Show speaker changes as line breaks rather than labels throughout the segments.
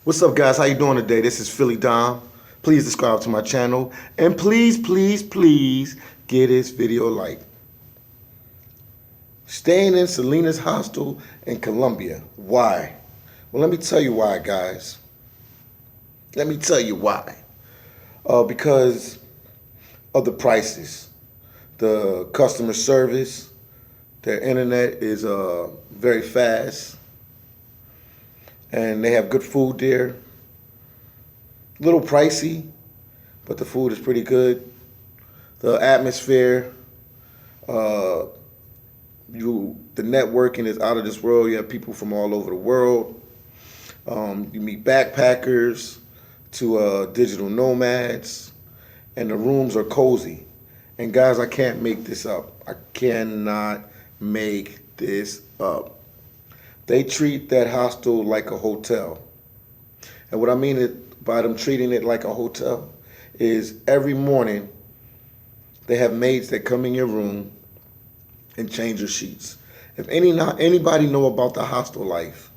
What's up, guys? How you doing today? This is Philly Dom. Please subscribe to my channel, and please, please, please give this video a like. Staying in Salinas Hostel in Colombia. Why? Well, let me tell you why, guys. Let me tell you why. Because of the prices, the customer service, their internet is very fast, and they have good food there. A little pricey, but the food is pretty good. The atmosphere, the networking is out of this world. You have people from all over the world. You meet backpackers to digital nomads, and the rooms are cozy. And guys, I can't make this up. I cannot make this up. They treat that hostel like a hotel. And what I mean by them treating it like a hotel is every morning they have maids that come in your room and change your sheets. If anybody know about the hostel life,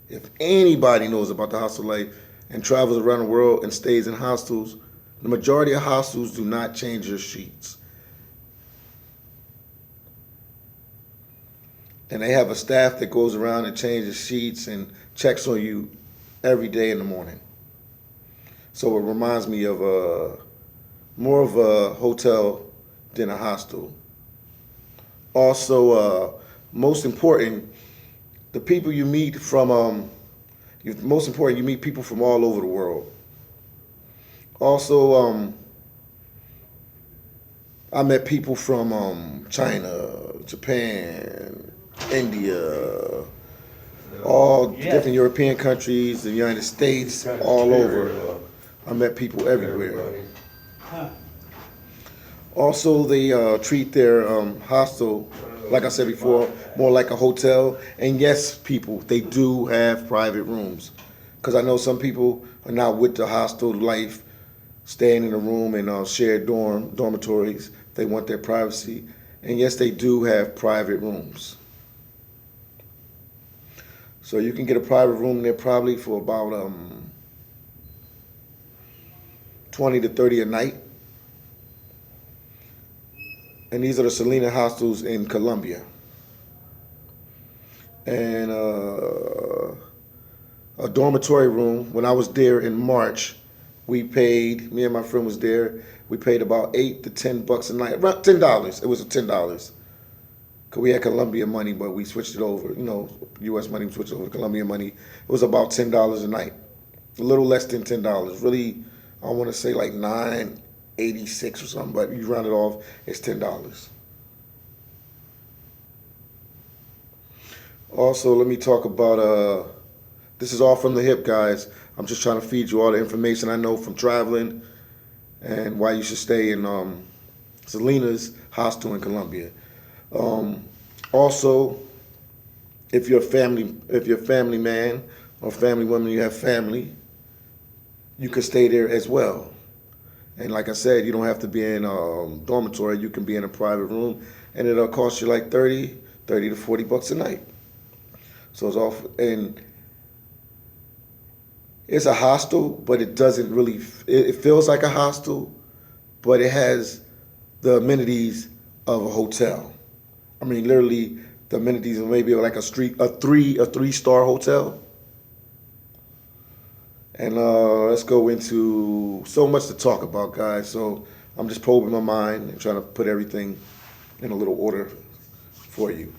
if anybody knows about the hostel life and travels around the world and stays in hostels, the majority of hostels do not change your sheets. And they have a staff that goes around and changes sheets and checks on you every day in the morning. So it reminds me of more of a hotel than a hostel. Also, most important, the people you meet from, most important, you meet people from all over the world. Also, I met people from China, Japan, India, all different European countries, the United States, all over. I met people everywhere. Also, they treat their hostel, like I said before, more like a hotel. And yes, people, they do have private rooms. Because I know some people are not with the hostel life, staying in a room in shared dormitories. They want their privacy. And yes, they do have private rooms. So you can get a private room there probably for about 20 to 30 a night. And these are the Selina Hostels in Colombia. And a dormitory room, when I was there in March, we paid, me and my friend was there, we paid about $8 to $10 a night, around $10. It was $10. Because we had Colombian money, but we switched it over, U.S. money, we switched over to Colombian money. It was about $10 a night, a little less than $10. Really, I want to say like $9.86 or something, but you round it off, it's $10. Also, let me talk about, this is all from the hip, guys. I'm just trying to feed you all the information I know from traveling and why you should stay in Salinas Hostel in Colombia. Also, if you're a family man or family woman, you have family, you can stay there as well. And like I said, you don't have to be in a dormitory. You can be in a private room, and it'll cost you like $30 to $40 a night. So it's all, and it's a hostel, but it doesn't really, it feels like a hostel, but it has the amenities of a hotel. I mean, literally, the amenities of maybe like a three-star hotel. And let's go into so much to talk about, guys. So I'm just probing my mind and trying to put everything in a little order for you.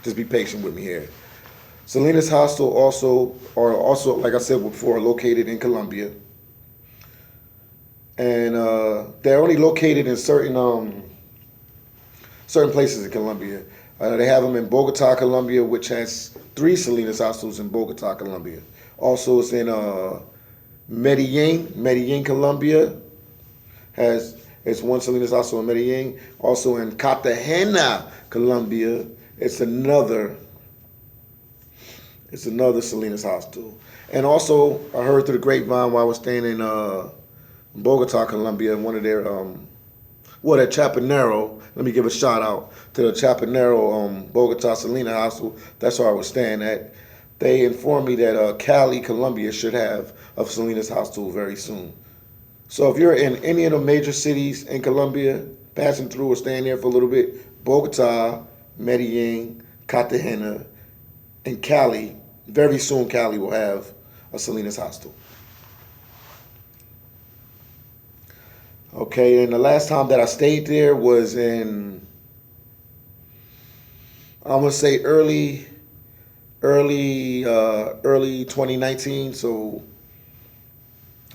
Just be patient with me here. Salinas Hostel also, like I said before, located in Colombia. And they're only located in certain places in Colombia. They have them in Bogotá Colombia, which has 3 Salinas Hostels in Bogotá Colombia. Also, it's in Medellin, Colombia. It's one Salinas Hostel in Medellin. Also in Cartagena, Colombia, it's another Salinas Hostel. And also, I heard through the grapevine while I was staying in Bogotá, Colombia, one of their at Chapinero. Let me give a shout out to the Chapinero Bogotá Selina Hostel. That's where I was staying at. they informed me that Cali, Colombia should have a Salinas hostel very soon. So if you're in any of the major cities in Colombia, passing through or staying there for a little bit, Bogotá, Medellin, Cartagena, and Cali, very soon Cali will have a Salinas hostel. Okay, and the last time that I stayed there was in, I'm gonna say early 2019. So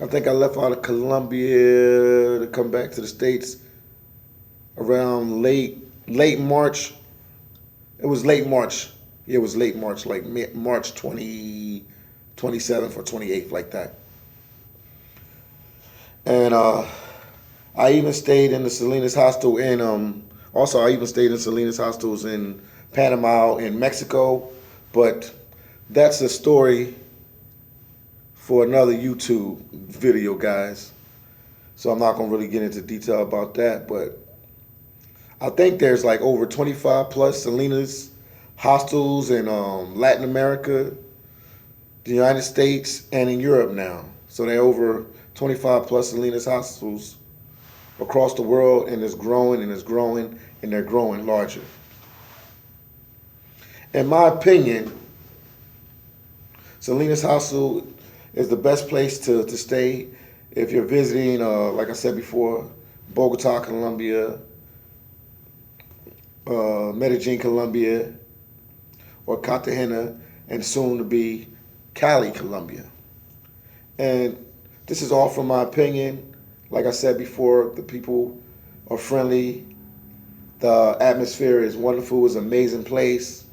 I think I left out of Colombia to come back to the States around late March. It was late March. Yeah, it was late March, like March 27th or 28th, like that. And I even stayed in the Salinas hostel in also I even stayed in Salinas hostels in Panama, in Mexico, but that's a story for another YouTube video, guys. So I'm not gonna really get into detail about that, but I think there's like over 25 plus Salinas hostels in Latin America, the United States, and in Europe now. So there are over 25 plus Salinas hostels across the world, and it's growing and it's growing and they're growing larger. In my opinion, Salinas Hostel is the best place to stay if you're visiting, like I said before, Bogotá, Colombia, Medellin, Colombia, or Cartagena, and soon to be Cali, Colombia. And this is all from my opinion. Like I said before, the people are friendly. The atmosphere is wonderful. It's an amazing place.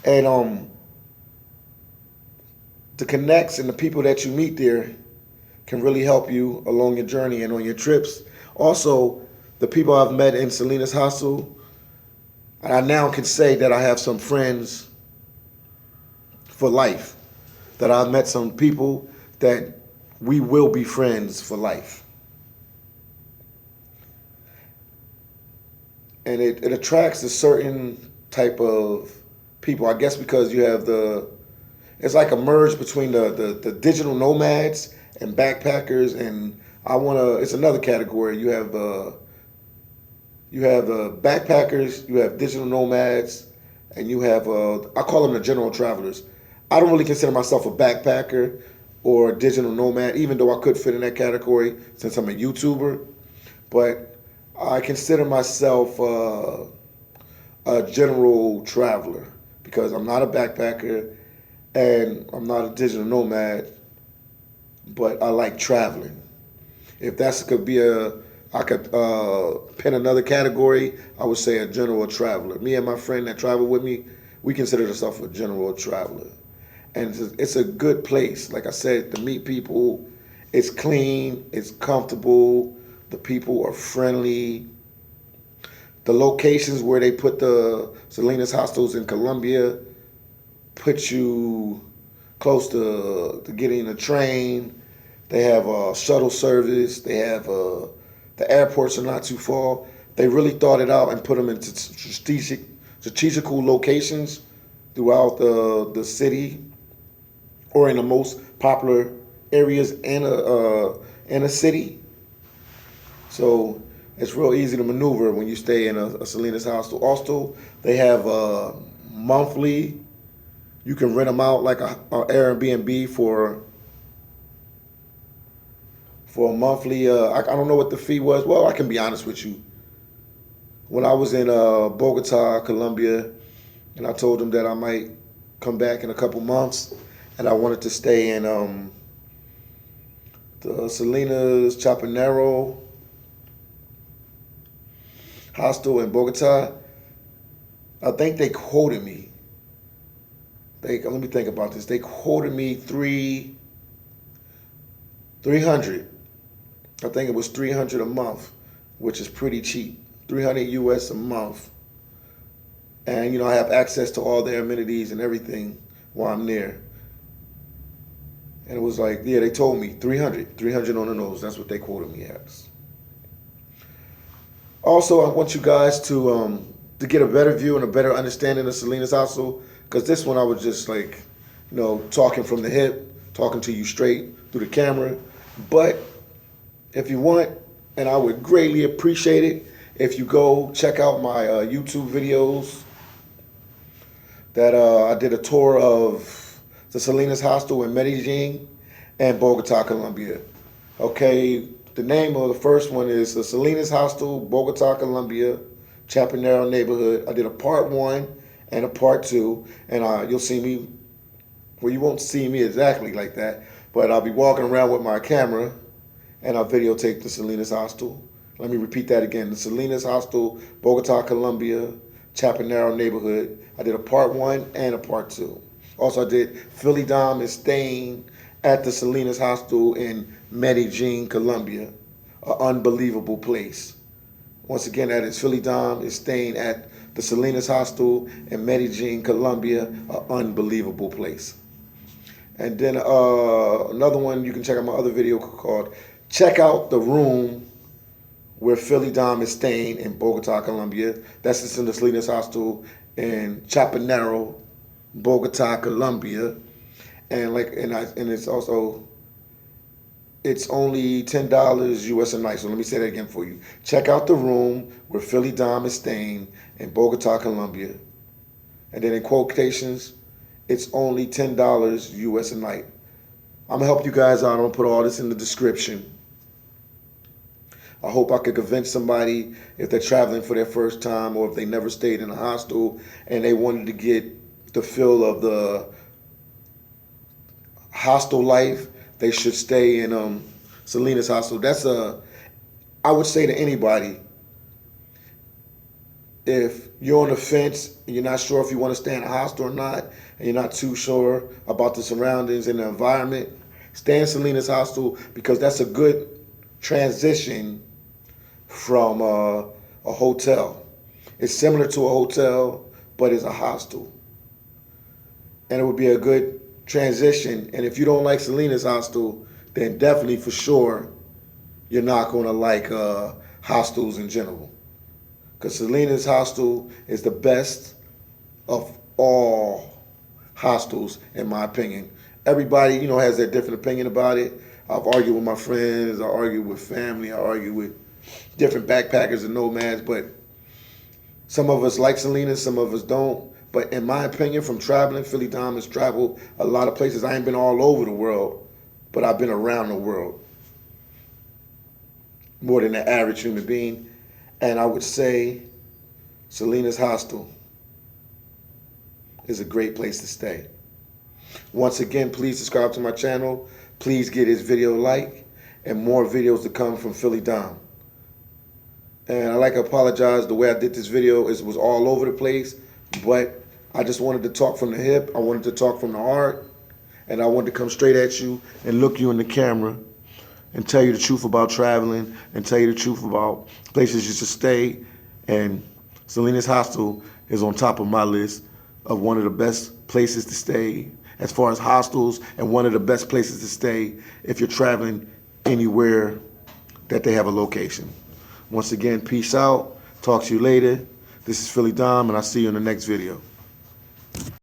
And the connects and the people that you meet there can really help you along your journey and on your trips. Also, the people I've met in Salinas Hostel, I now can say that I have some friends for life. That I've met some people that we will be friends for life. And it attracts a certain type of people, I guess, because you have it's like a merge between the digital nomads and backpackers, and it's another category. You have backpackers, you have digital nomads, and you have, I call them the general travelers. I don't really consider myself a backpacker or a digital nomad, even though I could fit in that category since I'm a YouTuber. But I consider myself a general traveler because I'm not a backpacker and I'm not a digital nomad, but I like traveling. If I could pin another category, I would say a general traveler. Me and my friend that traveled with me, we consider ourselves a general traveler. And it's a good place, like I said, to meet people. It's clean, it's comfortable, the people are friendly. The locations where they put the Salinas hostels in Colombia put you close to getting a train. They have a shuttle service. They have the airports are not too far. They really thought it out and put them into strategical locations throughout the city or in the most popular areas in a city. So it's real easy to maneuver when you stay in a Salinas hostel. Also, they have monthly. You can rent them out like a Airbnb for a monthly. I don't know what the fee was. Well, I can be honest with you. When I was in Bogotá, Colombia, and I told them that I might come back in a couple months, and I wanted to stay in the Salinas Chapinero hostel in Bogotá, I think they quoted me. Let me think about this. They quoted me 300. I think it was 300 a month, which is pretty cheap. 300 US a month. And I have access to all their amenities and everything while I'm there. And it was like, yeah, they told me 300 on the nose. That's what they quoted me as. Also, I want you guys to get a better view and a better understanding of Salinas Hostel, Because this one I was just like, talking from the hip, talking to you straight through the camera. But if you want, and I would greatly appreciate it if you go check out my YouTube videos that I did a tour of the Salinas Hostel in Medellin and Bogotá, Colombia. Okay, the name of the first one is the Salinas Hostel, Bogotá, Colombia, Chapinero neighborhood. I did a part 1 and a part 2, and you'll see me, well, you won't see me exactly like that, but I'll be walking around with my camera and I'll videotape the Salinas Hostel. Let me repeat that again. The Salinas Hostel, Bogotá, Colombia, Chapinero neighborhood. I did a part 1 and a part 2. Also, I did Philly Dom is staying at the Salinas Hostel in Medellin, Colombia, an unbelievable place. Once again, that is Philly Dom is staying at the Salinas Hostel in Medellin, Colombia, an unbelievable place. And then another one, you can check out my other video called Check Out the Room where Philly Dom is staying in Bogotá, Colombia. That's just in the Salinas Hostel in Chapinero, Bogotá, Colombia. And it's only $10 US a night. So let me say that again for you. Check out the room where Philly Dom is staying in Bogotá, Colombia. And then in quotations, it's only $10 US a night. I'm gonna help you guys out. I'm gonna put all this in the description. I hope I could convince somebody, if they're traveling for their first time or if they never stayed in a hostel and they wanted to get the feel of the hostel life, they should stay in Salinas Hostel. I would say to anybody, if you're on the fence and you're not sure if you want to stay in a hostel or not, and you're not too sure about the surroundings and the environment, stay in Salinas Hostel, because that's a good transition from a hotel. It's similar to a hotel, but it's a hostel. And it would be a good transition. And if you don't like Salinas Hostel, then definitely for sure you're not going to like hostels in general. Because Salinas Hostel is the best of all hostels, in my opinion. Everybody, has their different opinion about it. I've argued with my friends, I argued with family, I argued with different backpackers and nomads, but some of us like Salinas, some of us don't. But in my opinion, from traveling, Philly Dom has traveled a lot of places. I ain't been all over the world, but I've been around the world more than the average human being. And I would say Salinas Hostel is a great place to stay. Once again, please subscribe to my channel. Please get this video a like, and more videos to come from Philly Dom. And I'd like to apologize, the way I did this video was all over the place, but I just wanted to talk from the hip. I wanted to talk from the heart, and I wanted to come straight at you and look you in the camera and tell you the truth about traveling and tell you the truth about places you should stay. And Salinas Hostel is on top of my list of one of the best places to stay as far as hostels, and one of the best places to stay if you're traveling anywhere that they have a location. Once again, peace out. Talk to you later. This is Philly Dom, and I'll see you in the next video.